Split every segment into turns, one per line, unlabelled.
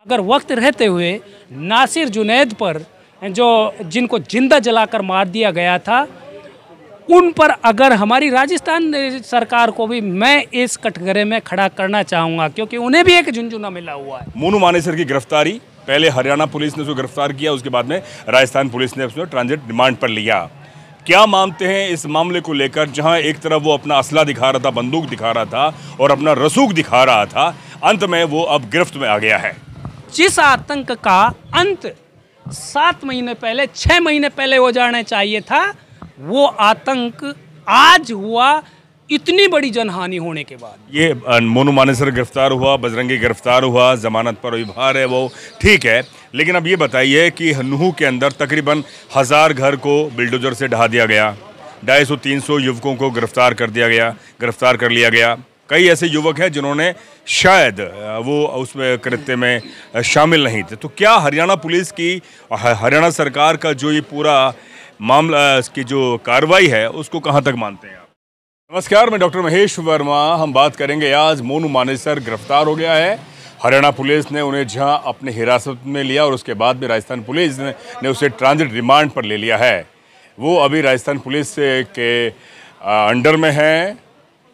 अगर वक्त रहते हुए नासिर जुनैद पर जिनको जिंदा जलाकर मार दिया गया था, उन पर अगर हमारी राजस्थान सरकार को भी मैं इस कटघरे में खड़ा करना चाहूँगा, क्योंकि उन्हें भी एक झुनझुना मिला हुआ है।
मोनू मानेसर की गिरफ्तारी, पहले हरियाणा पुलिस ने उसको गिरफ्तार किया, उसके बाद में राजस्थान पुलिस ने उसको ट्रांजिट रिमांड पर लिया। क्या मानते हैं इस मामले को लेकर, जहां एक तरफ वो अपना असला दिखा रहा था, बंदूक दिखा रहा था और अपना रसूख दिखा रहा था, अंत में वो अब गिरफ्त में आ गया है।
जिस आतंक का अंत 7 महीने पहले, 6 महीने पहले हो जाना चाहिए था, वो आतंक आज हुआ, इतनी बड़ी जनहानि होने के बाद।
ये मोनू मानेसर गिरफ्तार हुआ, बजरंगी गिरफ्तार हुआ, जमानत पर अभी बाहर है, वो ठीक है, लेकिन अब ये बताइए कि नुहू के अंदर तकरीबन 1000 घर को बिल्डोजर से ढहा दिया गया, 250-300 युवकों को गिरफ्तार कर लिया गया। कई ऐसे युवक हैं जिन्होंने शायद वो उसमें कृत्य में शामिल नहीं थे। तो क्या हरियाणा पुलिस की, हरियाणा सरकार का जो ये पूरा मामला की जो कार्रवाई है, उसको कहाँ तक मानते हैं आप? नमस्कार, मैं डॉक्टर महेश वर्मा। हम बात करेंगे आज मोनू मानेसर गिरफ्तार हो गया है। हरियाणा पुलिस ने उन्हें जहां अपने हिरासत में लिया और उसके बाद भी राजस्थान पुलिस ने उसे ट्रांजिट रिमांड पर ले लिया है। वो अभी राजस्थान पुलिस के अंडर में है।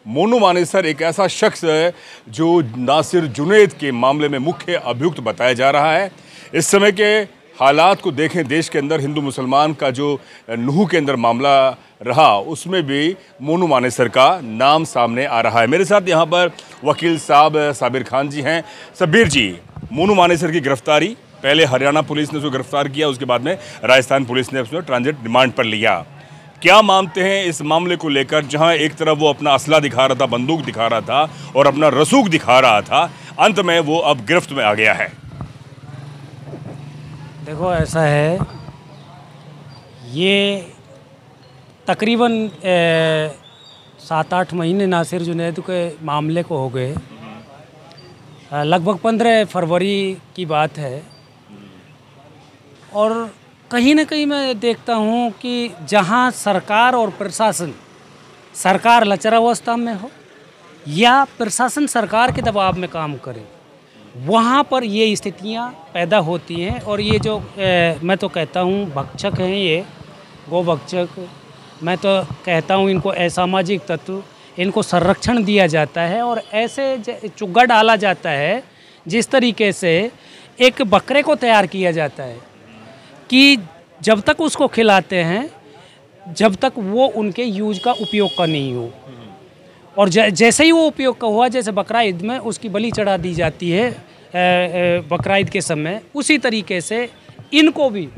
मोनू मानेसर एक ऐसा शख्स है जो नासिर जुनैद के मामले में मुख्य अभियुक्त बताया जा रहा है। इस समय के हालात को देखें, देश के अंदर हिंदू मुसलमान का जो नुहू के अंदर मामला रहा, उसमें भी मोनू मानेसर का नाम सामने आ रहा है। मेरे साथ यहाँ पर वकील साहब साबिर खान जी हैं। सबीर जी, मोनू मानेसर की गिरफ्तारी, पहले हरियाणा पुलिस ने उसको गिरफ्तार किया, उसके बाद में राजस्थान पुलिस ने उसको ट्रांजिट रिमांड पर लिया। क्या मानते हैं इस मामले को लेकर, जहां एक तरफ वो अपना असला दिखा रहा था, बंदूक दिखा रहा था और अपना रसूख दिखा रहा था, अंत में वो अब गिरफ्त में आ गया है?
देखो, ऐसा है, ये तकरीबन 7-8 महीने नासिर जुनैद के मामले को हो गए। लगभग 15 फरवरी की बात है, और कहीं ना कहीं मैं देखता हूँ कि जहाँ सरकार और प्रशासन, सरकार लचरावस्था में हो या प्रशासन सरकार के दबाव में काम करे, वहाँ पर ये स्थितियाँ पैदा होती हैं। और ये जो मैं तो कहता हूँ भक्षक हैं, ये गो भक्षक, मैं तो कहता हूँ इनको असामाजिक तत्व, इनको संरक्षण दिया जाता है और ऐसे चुग्गा डाला जाता है जिस तरीके से एक बकरे को तैयार किया जाता है कि जब तक उसको खिलाते हैं, जब तक वो उनके यूज का उपयोग का नहीं हो, और जैसे ही वो उपयोग का हुआ, जैसे बकरा ईद में उसकी बलि चढ़ा दी जाती है बकरा ईद के समय, उसी तरीके से इनको भी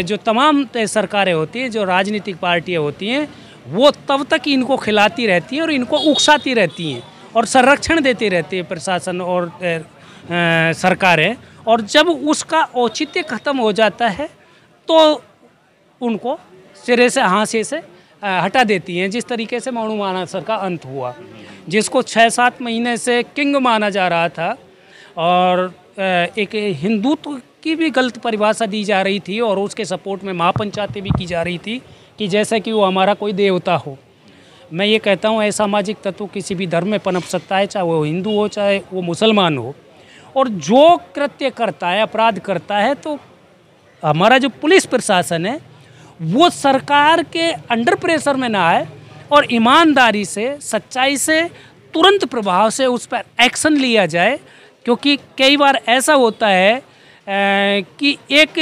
जो तमाम सरकारें होती हैं, जो राजनीतिक पार्टियां होती हैं, वो तब तक इनको खिलाती रहती हैं और इनको उकसाती रहती हैं और संरक्षण देती रहती है प्रशासन और सरकारें। और जब उसका औचित्य ख़त्म हो जाता है तो उनको सिरे से, हाँसे से हटा देती हैं। जिस तरीके से मोनू मानेसर का अंत हुआ, जिसको 6-7 महीने से किंग माना जा रहा था और एक हिंदुत्व की भी गलत परिभाषा दी जा रही थी और उसके सपोर्ट में महापंचायतें भी की जा रही थी कि जैसे कि वो हमारा कोई देवता हो। मैं ये कहता हूँ असामाजिक तत्व किसी भी धर्म में पनप सकता है, चाहे वो हिंदू हो चाहे वो मुसलमान हो, और जो कृत्य करता है, अपराध करता है, तो हमारा जो पुलिस प्रशासन है वो सरकार के अंडर प्रेशर में ना आए और ईमानदारी से, सच्चाई से, तुरंत प्रभाव से उस पर एक्शन लिया जाए। क्योंकि कई बार ऐसा होता है कि एक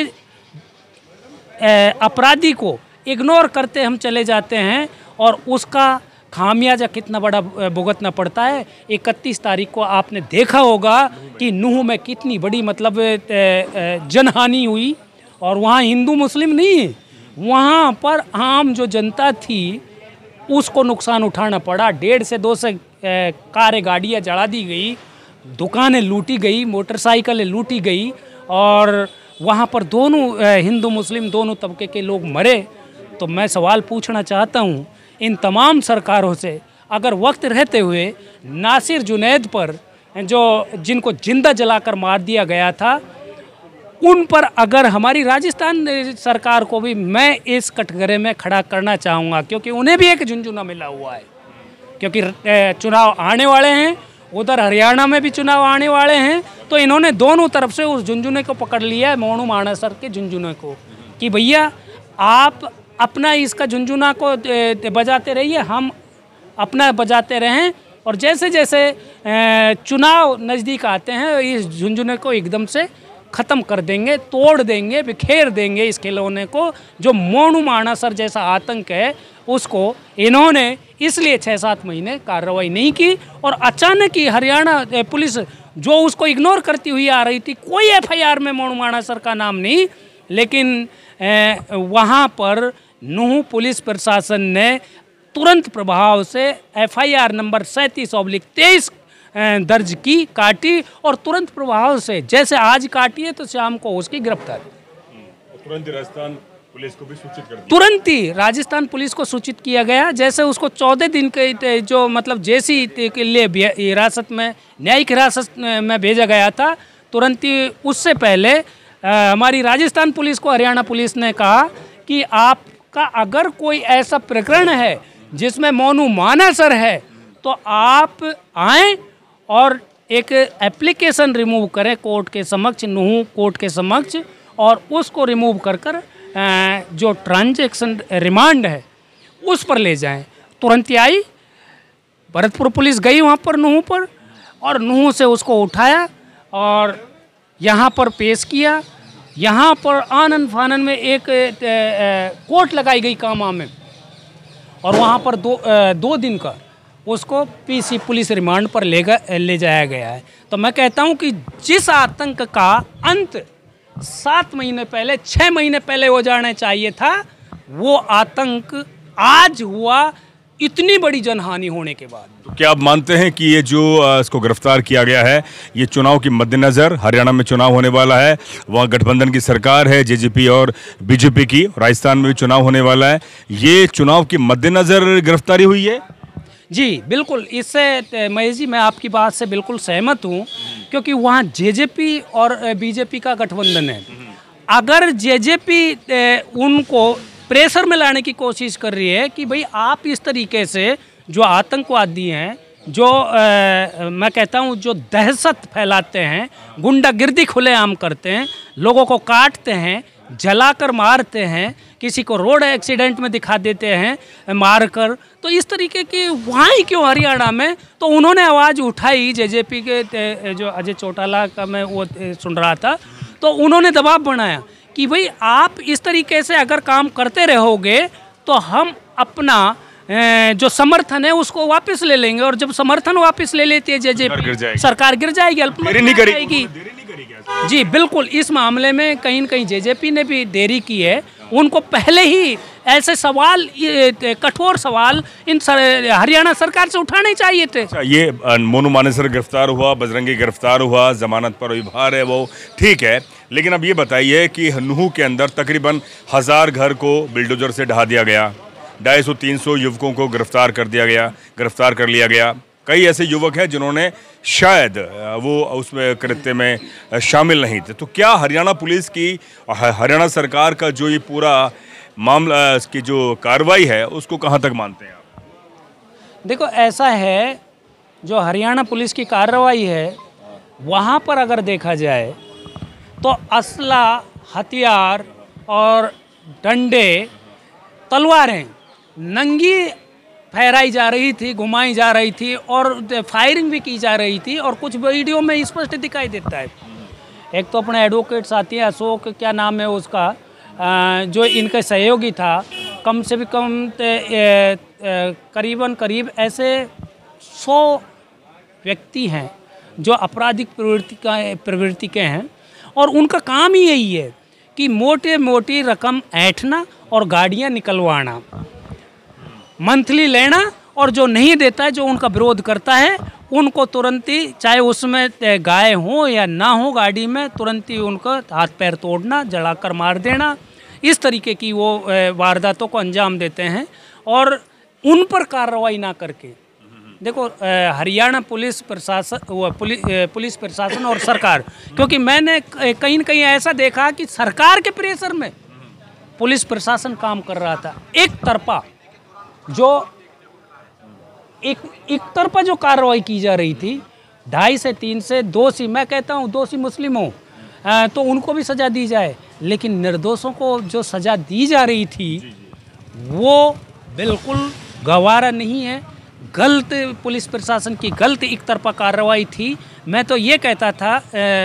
अपराधी को इग्नोर करते हम चले जाते हैं और उसका खामियाजा कितना बड़ा भुगतना पड़ता है। 31 तारीख को आपने देखा होगा कि नुहू में कितनी बड़ी जनहानि हुई, और वहाँ हिंदू मुस्लिम नहीं, वहाँ पर आम जो जनता थी उसको नुकसान उठाना पड़ा। 150 से 200 कारें, गाड़ियाँ जला दी गई, दुकानें लूटी गई, मोटरसाइकिलें लूटी गई, और वहाँ पर दोनों हिंदू मुस्लिम दोनों तबके के लोग मरे। तो मैं सवाल पूछना चाहता हूँ इन तमाम सरकारों से, अगर वक्त रहते हुए नासिर जुनैद पर जिनको जिंदा जलाकर मार दिया गया था, उन पर अगर हमारी राजस्थान सरकार को भी मैं इस कटघरे में खड़ा करना चाहूँगा, क्योंकि उन्हें भी एक झुनझुना मिला हुआ है। क्योंकि चुनाव आने वाले हैं उधर हरियाणा में भी चुनाव आने वाले हैं, तो इन्होंने दोनों तरफ से उस झुंझुने को पकड़ लिया है, मोनू मानेसर के झुंझुने को, कि भैया आप अपना इसका झुंझुना को बजाते रहिए, हम अपना बजाते रहें, और जैसे जैसे चुनाव नज़दीक आते हैं इस झुंझुने को एकदम से ख़त्म कर देंगे, तोड़ देंगे, बिखेर देंगे इस खिलौने को। जो मोनू मानेसर जैसा आतंक है उसको इन्होंने इसलिए 6-7 महीने कार्रवाई नहीं की, और अचानक ही हरियाणा पुलिस जो उसको इग्नोर करती हुई आ रही थी, कोई एफआईआर में मोनू मानेसर का नाम नहीं, लेकिन वहाँ पर नूंह पुलिस प्रशासन ने तुरंत प्रभाव से एफआईआर नंबर 37/23 दर्ज की, काटी, और तुरंत प्रभाव से जैसे आज काटी है तो शाम को उसकी गिरफ्तारी
तुरंत राजस्थान पुलिस को भी सूचित कर दिया।
तुरंत ही राजस्थान पुलिस को सूचित किया गया। जैसे उसको 14 दिन के जो मतलब जेसी के लिए हिरासत में, न्यायिक हिरासत में भेजा गया था, तुरंत ही उससे पहले हमारी राजस्थान पुलिस को हरियाणा पुलिस ने कहा कि आपका अगर कोई ऐसा प्रकरण है जिसमें मोनू मानेसर है तो आप आएँ और एक एप्लीकेशन रिमूव करें कोर्ट के समक्ष, नूंह कोर्ट के समक्ष, और उसको रिमूव कर जो ट्रांजैक्शन रिमांड है उस पर ले जाएं। तुरंत ही आई, भरतपुर पुलिस गई वहाँ पर नूंह पर, और नूंह से उसको उठाया और यहाँ पर पेश किया। यहाँ पर आनन फानन में एक कोर्ट लगाई गई कामा में, और वहाँ पर दो दिन का उसको पीसी पुलिस रिमांड पर ले जाया गया है। तो मैं कहता हूँ कि जिस आतंक का अंत 7 महीने पहले, 6 महीने पहले हो जाना चाहिए था, वो आतंक आज हुआ, इतनी बड़ी जनहानि होने के बाद।
तो क्या आप मानते हैं कि ये जो इसको गिरफ्तार किया गया है, ये चुनाव के मद्देनजर, हरियाणा में चुनाव होने वाला है, वहाँ गठबंधन की सरकार है जेजेपी और बीजेपी की, राजस्थान में भी चुनाव होने वाला है, ये चुनाव के मद्देनजर गिरफ्तारी हुई है?
जी बिल्कुल, इससे महेश जी मैं आपकी बात से बिल्कुल सहमत हूँ, क्योंकि वहाँ जेजेपी और बीजेपी का गठबंधन है। अगर जेजेपी उनको प्रेशर में लाने की कोशिश कर रही है कि भाई आप इस तरीके से जो आतंकवादी हैं, जो मैं कहता हूँ जो दहशत फैलाते हैं, गुंडागिर्दी खुलेआम करते हैं, लोगों को काटते हैं, जलाकर मारते हैं, किसी को रोड एक्सीडेंट में दिखा देते हैं मारकर, तो इस तरीके की वहाँ ही क्यों हरियाणा में? तो उन्होंने आवाज़ उठाई जेजेपी के जो अजय चौटाला का मैं वो सुन रहा था, तो उन्होंने दबाव बनाया कि भाई आप इस तरीके से अगर काम करते रहोगे तो हम अपना जो समर्थन है उसको वापस ले लेंगे, और जब समर्थन वापस ले लेती है जेजेपी, सरकार गिर जाएगी, अल्पमत नहीं करेगी। जी बिल्कुल, इस मामले में कहीं न कहीं जेजेपी ने भी देरी की है। उनको पहले ही ऐसे सवाल, कठोर सवाल इन हरियाणा सरकार से उठाने चाहिए थे।
ये मोनू मानेसर गिरफ्तार हुआ, बजरंगी गिरफ्तार हुआ, जमानत पर अभी बाहर है, वो ठीक है, लेकिन अब ये बताइए कि नूंह के अंदर तकरीबन 1000 घर को बिल्डोजर से ढहा दिया गया, 250-300 युवकों को गिरफ्तार कर लिया गया। कई ऐसे युवक हैं जिन्होंने शायद वो उसमें कृत्य में शामिल नहीं थे। तो क्या हरियाणा पुलिस की, हरियाणा सरकार का जो ये पूरा मामला, इसकी जो कार्रवाई है, उसको कहाँ तक मानते हैं आप?
देखो ऐसा है, जो हरियाणा पुलिस की कार्रवाई है वहाँ पर अगर देखा जाए तो असला, हथियार और डंडे, तलवारें नंगी फहराई जा रही थी, घुमाई जा रही थी, और फायरिंग भी की जा रही थी, और कुछ वीडियो में स्पष्ट दिखाई देता है। एक तो अपने एडवोकेट साथी है अशोक, क्या नाम है उसका, जो इनका सहयोगी था, कम से भी कम करीब ऐसे 100 व्यक्ति हैं जो आपराधिक प्रवृत्ति के हैं, और उनका काम ही यही है कि मोटी रकम ऐंठना और गाड़ियाँ निकलवाना, मंथली लेना, और जो नहीं देता है, जो उनका विरोध करता है, उनको तुरंत ही, चाहे उसमें गाय हो या ना हो गाड़ी में, तुरंत ही उनको हाथ पैर तोड़ना, जलाकर मार देना, इस तरीके की वो वारदातों को अंजाम देते हैं। और उन पर कार्रवाई ना करके, देखो हरियाणा पुलिस प्रशासन और सरकार, क्योंकि मैंने कहीं न कहीं ऐसा देखा कि सरकार के प्रेशर में पुलिस प्रशासन काम कर रहा था। एक तरफा जो कार्रवाई की जा रही थी, 2.5 से 3 से दोषी, मैं कहता हूँ दोषी मुस्लिम हो तो उनको भी सज़ा दी जाए, लेकिन निर्दोषों को जो सज़ा दी जा रही थी वो बिल्कुल गवारा नहीं है। गलत पुलिस प्रशासन की गलत एक तरफा कार्रवाई थी। मैं तो ये कहता था,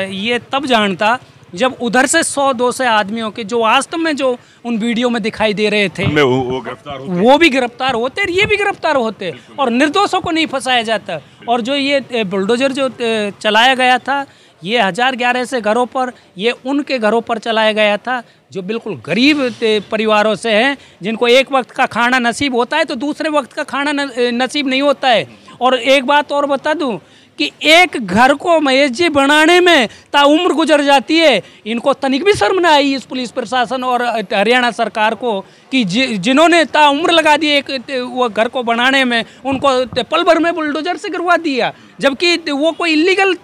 ये तब जानता जब उधर से 100-200 आदमियों के जो वास्तव में जो उन वीडियो में दिखाई दे रहे थे
वो गिरफ्तार होते,
वो भी गिरफ्तार होते और ये भी गिरफ्तार होते और निर्दोषों को नहीं फंसाया जाता। और जो ये बुलडोजर जो चलाया गया था ये 1011 से घरों पर, ये उनके घरों पर चलाया गया था जो बिल्कुल गरीब परिवारों से हैं, जिनको एक वक्त का खाना नसीब होता है तो दूसरे वक्त का खाना नसीब नहीं होता है। और एक बात और बता दूं कि एक घर को महेश जी बनाने में ताउम्र गुजर जाती है। इनको तनिक भी शर्म ना आई इस पुलिस प्रशासन और हरियाणा सरकार को कि जिन्होंने ताउम्र लगा दी एक वो घर को बनाने में, उनको पल भर में बुलडोजर से गिरवा दिया, जबकि वो कोई इलीगल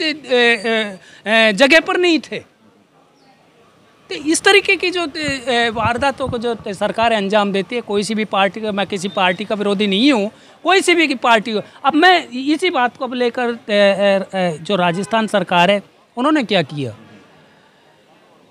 जगह पर नहीं थे। तो इस तरीके की जो वारदातों को जो सरकार अंजाम देती है, कोई सी भी पार्टी का, मैं किसी पार्टी का विरोधी नहीं हूँ, कोई सी भी पार्टी हो। अब मैं इसी बात को लेकर जो राजस्थान सरकार है उन्होंने क्या किया,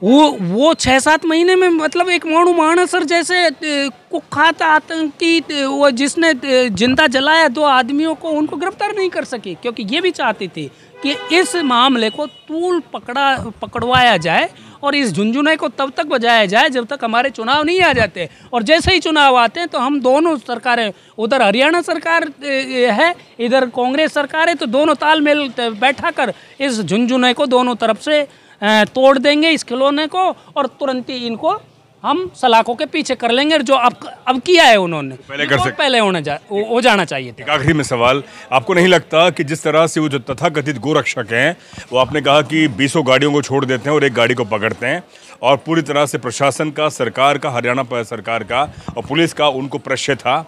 वो 6-7 महीने में मतलब एक मानू मानसर जैसे कुख्यात आतंकी वो जिसने जिंदा जलाया 2 आदमियों को, उनको गिरफ्तार नहीं कर सकी, क्योंकि ये भी चाहती थी कि इस मामले को तूल पकड़वाया जाए और इस झुंझुने को तब तक बजाया जाए जब तक हमारे चुनाव नहीं आ जाते। और जैसे ही चुनाव आते हैं तो हम दोनों सरकारें, उधर हरियाणा सरकार है, इधर कांग्रेस सरकार है, तो दोनों तालमेल बैठा कर इस झुंझुने को दोनों तरफ से तोड़ देंगे, इस खिलौने को, और तुरंत ही इनको हम सलाखों के पीछे कर लेंगे। जो अब किया है उन्होंने, पहले हो जाना चाहिए था।
आखिरी में सवाल, आपको नहीं लगता कि जिस तरह से वो जो तथाकथित गोरक्षक हैं, वो आपने कहा कि 20 गाड़ियों को छोड़ देते हैं और एक गाड़ी को पकड़ते हैं, और पूरी तरह से प्रशासन का, सरकार का, हरियाणा सरकार का और पुलिस का उनको प्रश्रय था।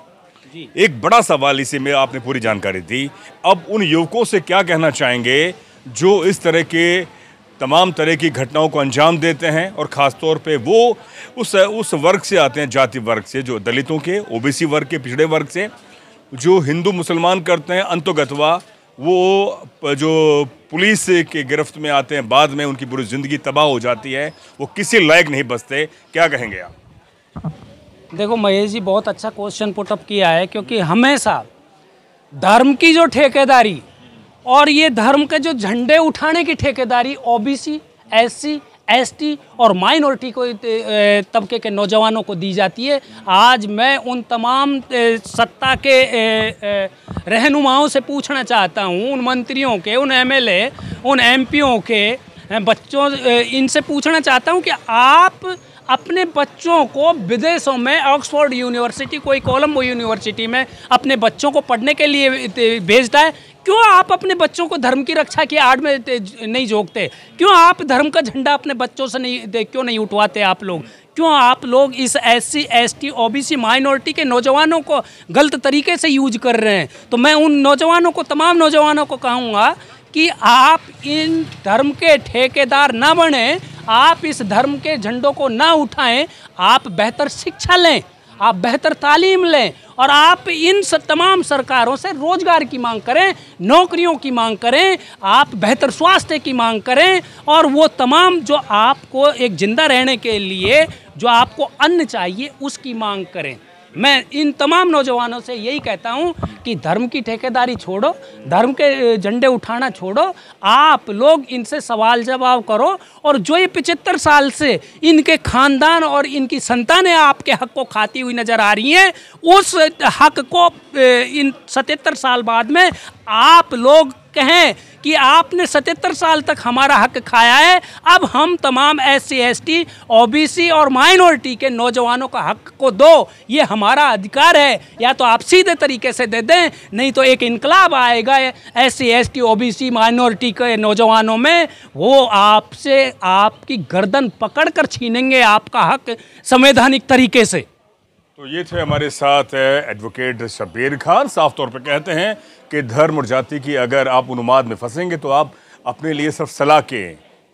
एक बड़ा सवाल इसी में आपने पूरी जानकारी दी। अब उन युवकों से क्या कहना चाहेंगे जो इस तरह के तमाम तरह की घटनाओं को अंजाम देते हैं, और ख़ास तौर पे वो उस वर्ग से आते हैं, जाति वर्ग से, जो दलितों के, ओबीसी वर्ग के, पिछड़े वर्ग से, जो हिंदू मुसलमान करते हैं अंतोगतवा, वो जो पुलिस के गिरफ्त में आते हैं, बाद में उनकी पूरी ज़िंदगी तबाह हो जाती है, वो किसी लायक नहीं बचते। क्या कहेंगे आप?
देखो महेश जी, बहुत अच्छा क्वेश्चन पुटअप किया है, क्योंकि हमेशा धर्म की जो ठेकेदारी और ये धर्म के जो झंडे उठाने की ठेकेदारी ओबीसी, एससी, एसटी और माइनॉरिटी को तबके के नौजवानों को दी जाती है। आज मैं उन तमाम सत्ता के रहनुमाओं से पूछना चाहता हूँ, उन मंत्रियों के, उन एमएलए, उन एमपीओ के बच्चों, इनसे पूछना चाहता हूँ कि आप अपने बच्चों को विदेशों में, ऑक्सफोर्ड यूनिवर्सिटी, कोई कोलंबो यूनिवर्सिटी में अपने बच्चों को पढ़ने के लिए भेजता है, क्यों आप अपने बच्चों को धर्म की रक्षा की आड़ में नहीं झोंकते? क्यों आप धर्म का झंडा अपने बच्चों से क्यों नहीं उठवाते आप लोग? क्यों आप लोग इस एससी, एसटी, ओबीसी, माइनॉरिटी के नौजवानों को गलत तरीके से यूज कर रहे हैं? तो मैं उन नौजवानों को, तमाम नौजवानों को कहूँगा कि आप इन धर्म के ठेकेदार ना बने, आप इस धर्म के झंडों को ना उठाएं, आप बेहतर शिक्षा लें, आप बेहतर तालीम लें, और आप इन तमाम सरकारों से रोजगार की मांग करें, नौकरियों की मांग करें, आप बेहतर स्वास्थ्य की मांग करें, और वो तमाम जो आपको एक जिंदा रहने के लिए जो आपको अन्न चाहिए उसकी मांग करें। मैं इन तमाम नौजवानों से यही कहता हूं कि धर्म की ठेकेदारी छोड़ो, धर्म के झंडे उठाना छोड़ो, आप लोग इनसे सवाल जवाब करो, और जो ये 75 साल से इनके खानदान और इनकी संतानें आपके हक को खाती हुई नजर आ रही हैं, उस हक को इन 77 साल बाद में आप लोग कहें कि आपने 77 साल तक हमारा हक खाया है, अब हम तमाम एससी, एसटी, ओबीसी और माइनॉरिटी के नौजवानों का हक को दो, ये हमारा अधिकार है। या तो आप सीधे तरीके से दे दें, नहीं तो एक इनकलाब आएगा एससी, एसटी, ओबीसी, माइनॉरिटी के नौजवानों में, वो आपसे आपकी गर्दन पकड़कर छीनेंगे आपका हक संवैधानिक तरीके से।
तो ये थे हमारे साथ एडवोकेट शब्बीर खान। साफ तौर पे कहते हैं कि धर्म और जाति की अगर आप उन्माद में फंसेंगे तो आप अपने लिए सिर्फ सलाह के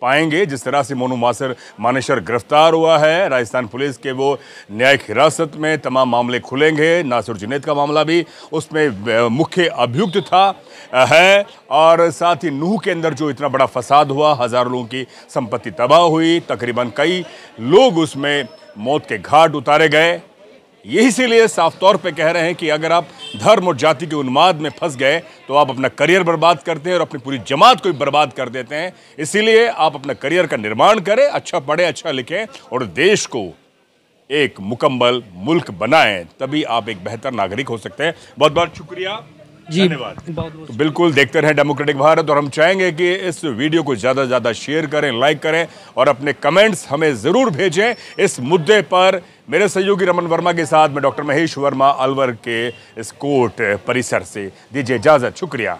पाएंगे। जिस तरह से मोनू मानेसर गिरफ्तार हुआ है, राजस्थान पुलिस के वो न्यायिक हिरासत में, तमाम मामले खुलेंगे। नासिर जुनैद का मामला भी उसमें मुख्य अभियुक्त था है, और साथ ही नूह के अंदर जो इतना बड़ा फसाद हुआ, हज़ारों लोगों की संपत्ति तबाह हुई, तकरीबन कई लोग उसमें मौत के घाट उतारे गए। यही इसीलिए साफ तौर पे कह रहे हैं कि अगर आप धर्म और जाति के उन्माद में फंस गए तो आप अपना करियर बर्बाद करते हैं और अपनी पूरी जमात को भी बर्बाद कर देते हैं। इसीलिए आप अपना करियर का निर्माण करें, अच्छा पढ़ें, अच्छा लिखें और देश को एक मुकम्मल मुल्क बनाएं, तभी आप एक बेहतर नागरिक हो सकते हैं। बहुत बहुत शुक्रिया
जी,
धन्यवाद। तो बिल्कुल देखते रहें डेमोक्रेटिक भारत, और हम चाहेंगे कि इस वीडियो को ज़्यादा से ज़्यादा शेयर करें, लाइक करें और अपने कमेंट्स हमें ज़रूर भेजें इस मुद्दे पर। मेरे सहयोगी रमन वर्मा के साथ मैं डॉक्टर महेश वर्मा अलवर के इस कोर्ट परिसर से दीजिए इजाज़त। शुक्रिया।